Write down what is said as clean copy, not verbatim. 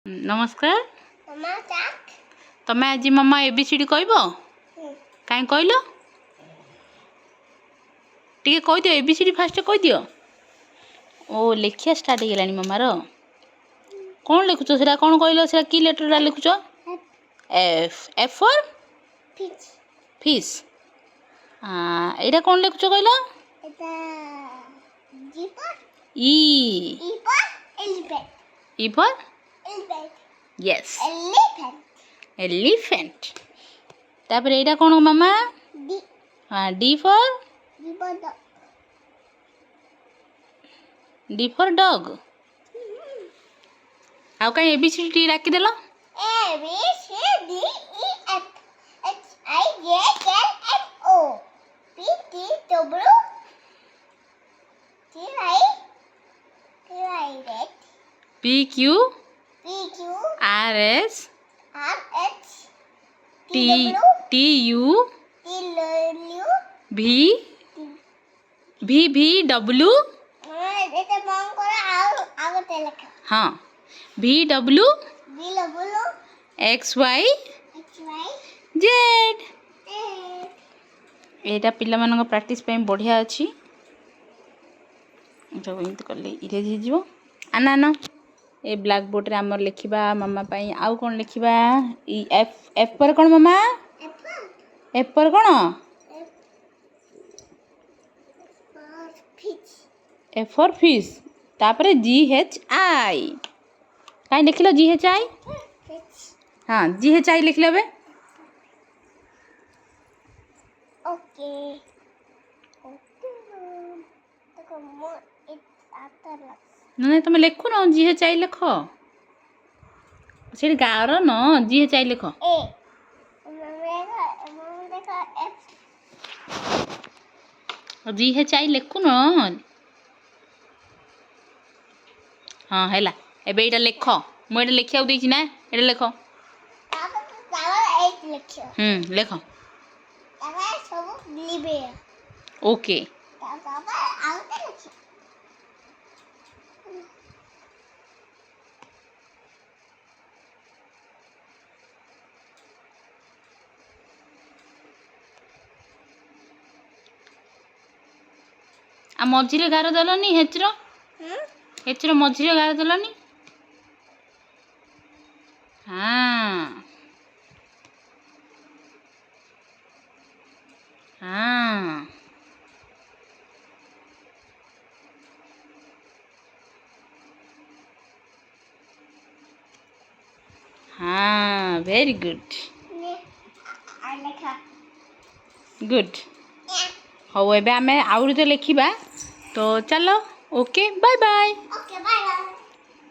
नमस्कार तमें आज मामा एबीसीडी कहब कहीं कहल टे कहीदि एबीसीडी फास्ट कहीदि ओ लिखिया स्टार्ट हो मामार कौन लिखुच से कौन कहल से कि लेटर लिखुच एफ एफ फॉर फिश एटा कौन लिखुच कहल E E for yes elephant तापर एटा कौन मामा डी फॉर डॉग आउ कहीं एबीसीडी डाकी देल P Q R S T U भी भी भी डब्ल्यू हाँ भी डब्ल्यू एक्स वाई जेड एटा पिला मानक प्रैक्टिस पे बढ़िया अच्छी जब एमती कले इरेज हो आना आना ए ब्लैक बोर्ड रे आमर लिखिबा मामा पाई आउ कौन लिखिबा ई एफ एफ पर कौन मामा एफ पर कौन एफ फॉर फिश तापरे जी एच आई कहीं लिख लो जी एच आई हाँ जी एच आई लिख लो बे ओके नहीं तुम लिखु न जी एच आई लिख से गार न जी एच आई लिख जी एच आई लिखु न हाँ है एबे एटा लिख मुझे लिखा देती ना ये लिख लिख ओके आ मझिरे गार देलनी हेचर मझिरे गार देलनी हाँ हाँ हाँ वेरी गुड गुड हाँ एबे आमे आउरी तो लिखिबा तो चलो ओके बाय बाय।